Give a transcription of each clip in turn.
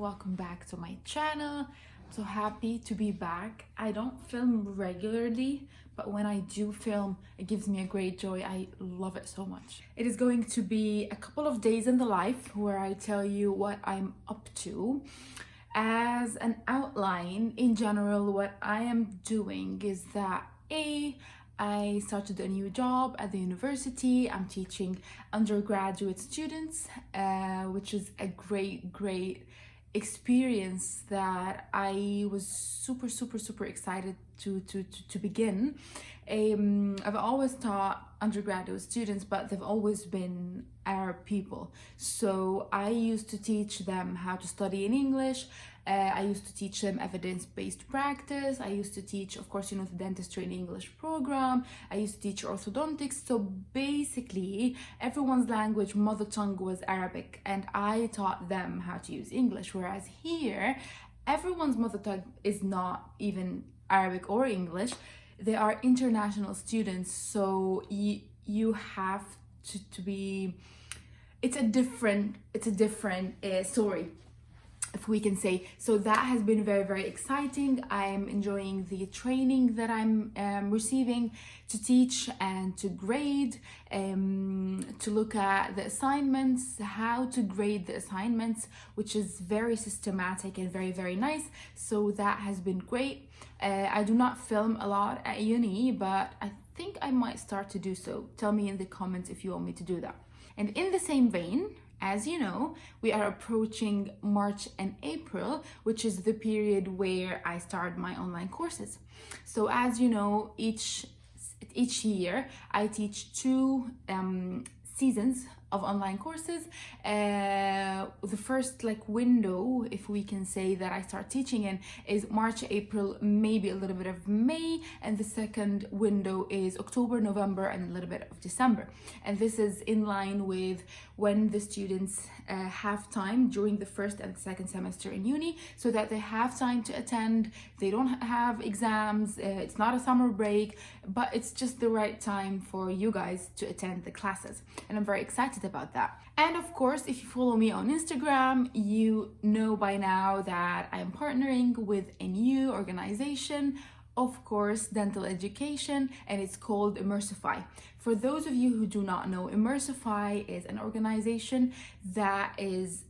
welcome back to my channel. I'm so happy to be back. I don't film regularly, but when I do film, it gives me a great joy. I love it so much. It is going to be a couple of days in the life where I tell you what I'm up to. As an outline, in general, what I am doing is that I started a new job at the university. I'm teaching undergraduate students, which is a great experience that I was super excited to begin. I've always taught undergraduate students, but they've always been Arab people. So I used to teach them how to study in English. I used to teach them evidence-based practice. I used to teach, of course, the dentistry in English program. I used to teach orthodontics. So basically, everyone's language, mother tongue was Arabic, and I taught them how to use English. Whereas here, everyone's mother tongue is not even Arabic or English. They are international students, so you have to be. It's a different story, if we can say. So that has been very exciting. I'm enjoying the training that I'm receiving to teach and to grade, to look at the assignments, how to grade the assignments, which is very systematic and very nice. So that has been great. I do not film a lot at uni, but I think I might start to do so. Tell me in the comments if you want me to do that. And in the same vein, as you know, we are approaching March and April, which is the period where I start my online courses. So as you know, each year I teach two seasons of online courses. The first window, if we can say, that I start teaching in is March, April, maybe a little bit of May, and the second window is October, November, and a little bit of December. And this is in line with when the students have time during the first and second semester in uni, so that they have time to attend. They don't have exams, it's not a summer break, but it's just the right time for you guys to attend the classes. And I'm very excited about that. And of course, if you follow me on Instagram, you know by now that I'm partnering with a new organization, of course, dental education, and it's called Immersify. For those of you who do not know, Immersify is an organization that is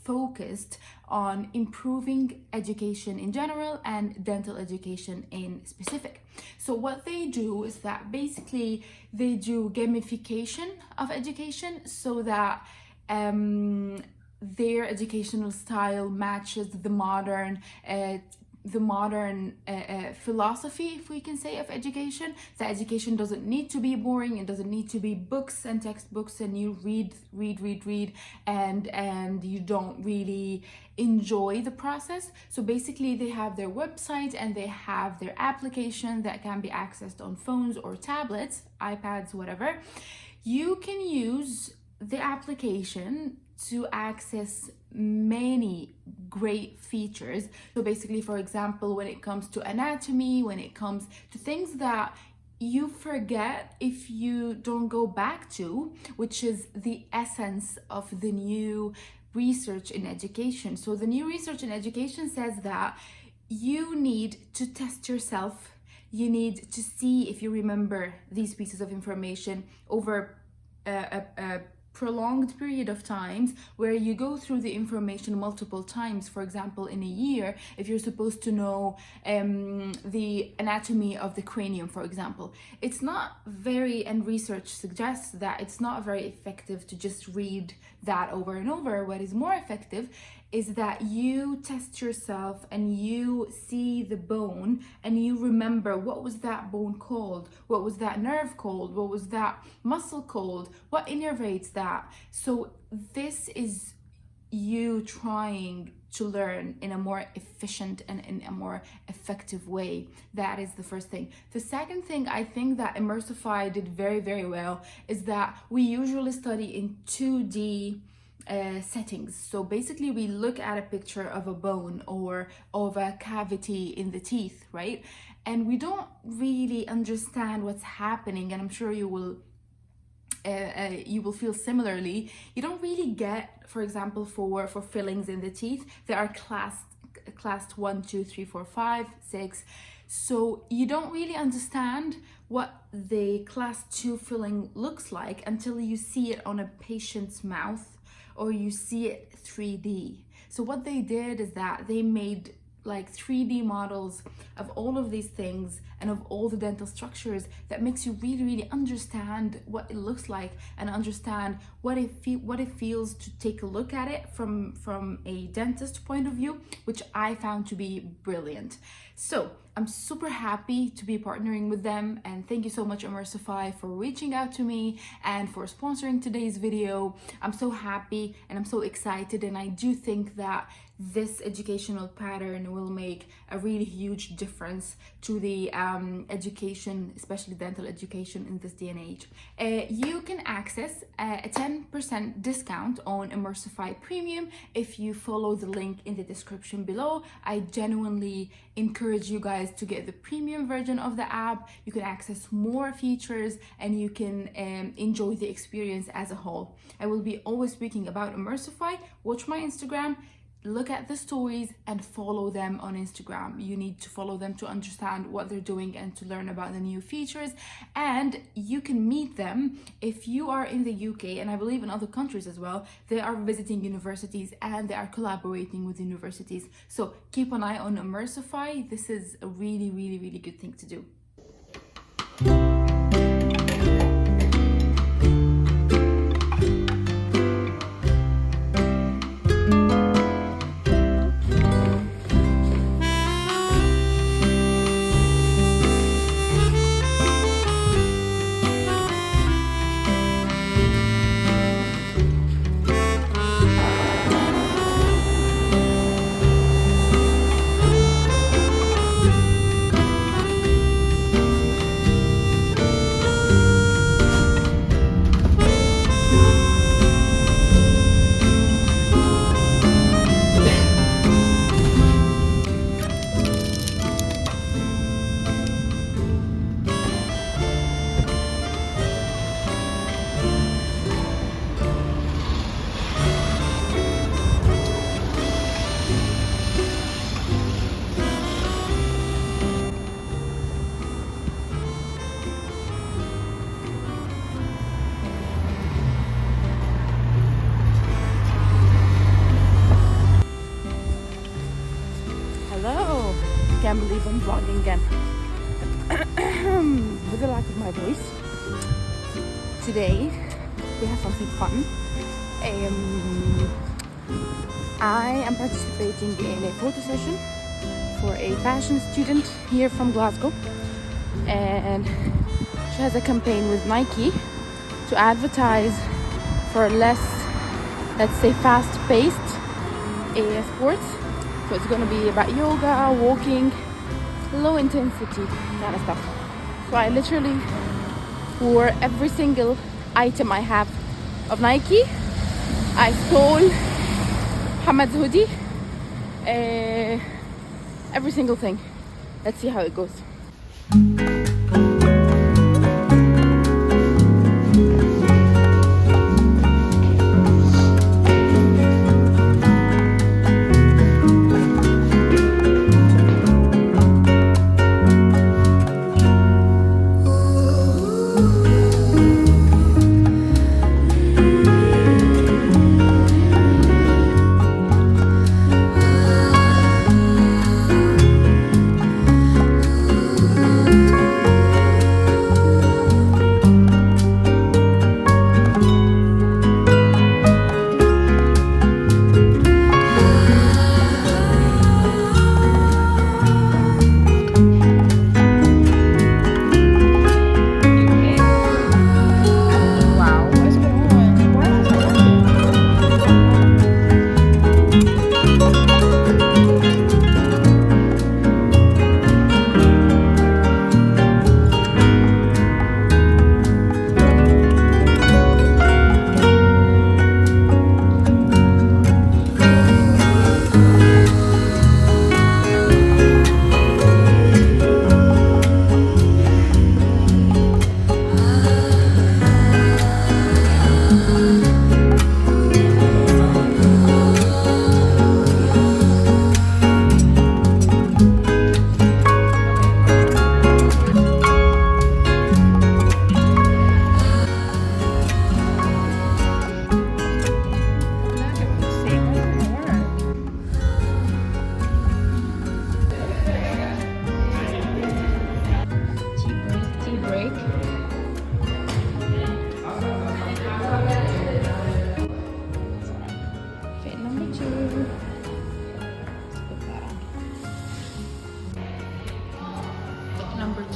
focused on improving education in general and dental education in specific. So what they do is that basically they do gamification of education so that their educational style matches the modern philosophy, if we can say, of education. That education doesn't need to be boring. It doesn't need to be books and textbooks and you read and you don't really enjoy the process. So basically they have their website and they have their application that can be accessed on phones or tablets, iPads, whatever. You can use the application to access many great features. So basically, for example, when it comes to anatomy, when it comes to things that you forget if you don't go back to, which is the essence of the new research in education. So the new research in education says that you need to test yourself. You need to see if you remember these pieces of information over a prolonged period of times, where you go through the information multiple times. For example, in a year, if you're supposed to know the anatomy of the cranium, for example, it's not very, and research suggests that it's not very effective to just read that over and over. What is more effective is that you test yourself and you see the bone and you remember, what was that bone called? What was that nerve called? What was that muscle called? What innervates that? So this is you trying to learn in a more efficient and in a more effective way. That is the first thing. The second thing I think that Immersify did very well is that we usually study in 2D settings. So basically we look at a picture of a bone or of a cavity in the teeth, right? And we don't really understand what's happening, and I'm sure you will you will feel similarly. You don't really get, for example, for fillings in the teeth, they are classed 1, 2, 3, 4, 5, 6. So you don't really understand what the class 2 filling looks like until you see it on a patient's mouth or you see it 3D. So what they did is that they made like 3D models of all of these things and of all the dental structures that makes you really understand what it looks like and understand what it feels to take a look at it from a dentist point of view, which I found to be brilliant. So I'm super happy to be partnering with them, and thank you so much, Immersify, for reaching out to me and for sponsoring today's video. I'm so happy and I'm so excited, and I do think that this educational pattern will make a really huge difference to the education, especially dental education in this day and age. You can access a 10% discount on Immersify Premium if you follow the link in the description below. I genuinely encourage you guys to get the premium version of the app. You can access more features and you can enjoy the experience as a whole. I will be always speaking about Immersify. Watch my Instagram, look at the stories and follow them on Instagram. You need to follow them to understand what they're doing and to learn about the new features. And you can meet them if you are in the UK, and I believe in other countries as well. They are visiting universities and they are collaborating with universities. So keep an eye on Immersify. This is a really good thing to do. Hello, can't believe I'm vlogging again. With the lack of my voice, today we have something fun. I am participating in a photo session for a fashion student here from Glasgow, and she has a campaign with Nike to advertise for less, let's say, fast-paced sports. So it's going to be about yoga, walking, low intensity kind of stuff. So I literally wore every single item I have of Nike. I stole Hamad's hoodie, every single thing. Let's see how it goes.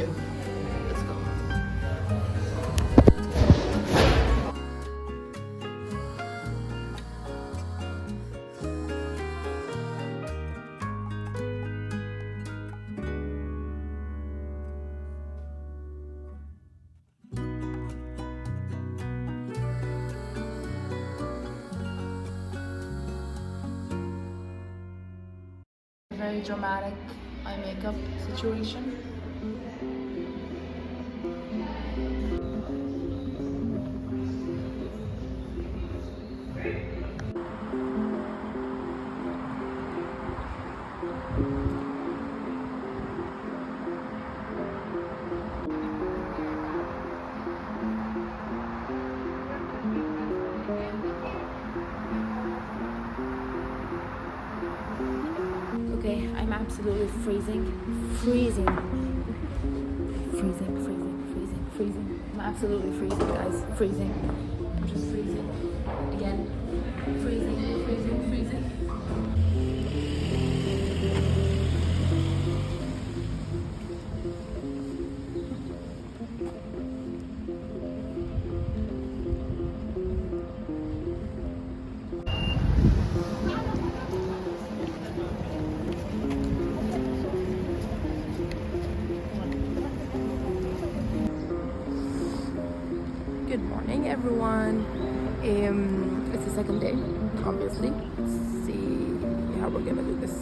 too. Let's go. Very dramatic eye makeup situation. Okay, I'm absolutely freezing. Freezing. I'm absolutely freezing, guys. Freezing. I'm just freezing. Again. Freezing. Good morning, everyone. It's the second day, obviously. Let's see how we're gonna do this.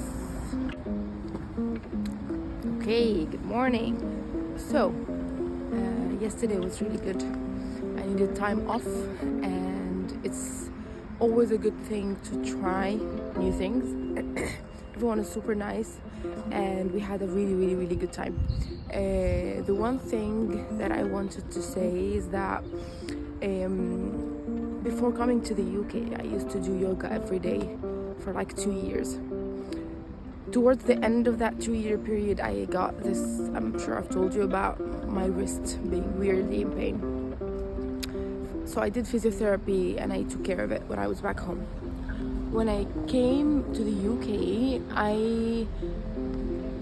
Okay, good morning. So, yesterday was really good. I needed time off, and it's always a good thing to try new things. Everyone is super nice, and we had a really good time. The one thing that I wanted to say is that before coming to the UK, I used to do yoga every day for like 2 years. Towards the end of that 2-year period, I got this, I'm sure I've told you about my wrist being weirdly in pain. So I did physiotherapy and I took care of it when I was back home. When I came to the UK,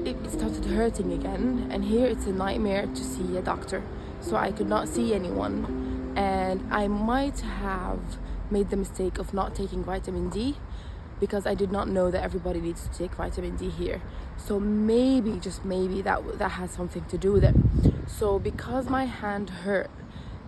it started hurting again, and here it's a nightmare to see a doctor. So I could not see anyone, and I might have made the mistake of not taking vitamin D because I did not know that everybody needs to take vitamin D here. So maybe, just maybe, that has something to do with it. So because my hand hurt,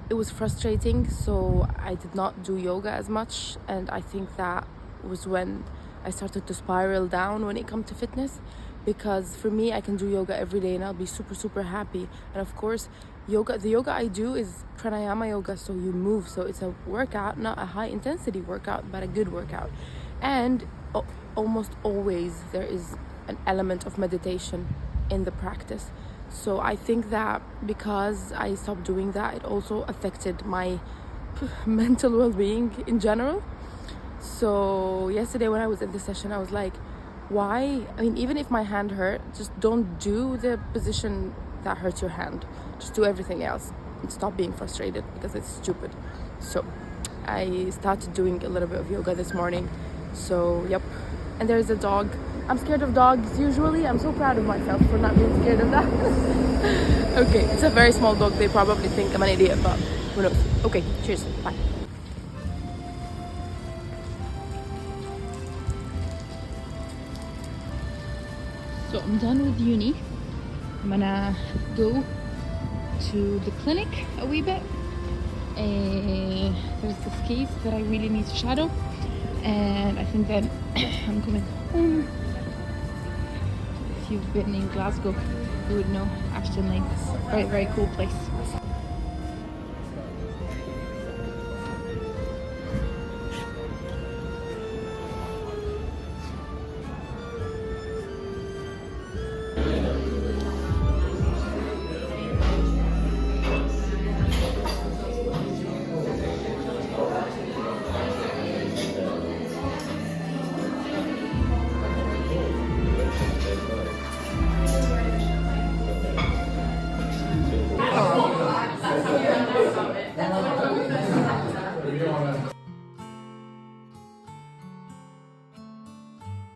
it was frustrating, so I did not do yoga as much, and I think that was when I started to spiral down when it comes to fitness. Because for me, I can do yoga every day and I'll be super happy. And of course, the yoga I do is pranayama yoga, so you move. So it's a workout, not a high intensity workout, but a good workout. And almost always there is an element of meditation in the practice. So I think that because I stopped doing that, it also affected my mental well-being in general. So yesterday when I was in the session, I was like, why? I mean, even if my hand hurt, just don't do the position that hurts your hand. Just do everything else and stop being frustrated because it's stupid. So I started doing a little bit of yoga this morning. So yep. And there's a dog. I'm scared of dogs usually. I'm so proud of myself for not being scared of that. Okay, it's a very small dog. They probably think I'm an idiot, but who knows. Okay, cheers. Bye. So I'm done with uni. I'm gonna go to the clinic a wee bit. There's this case that I really need to shadow, and I think then I'm coming home. If you've been in Glasgow, you would know Ashton Lane. It's a very cool place.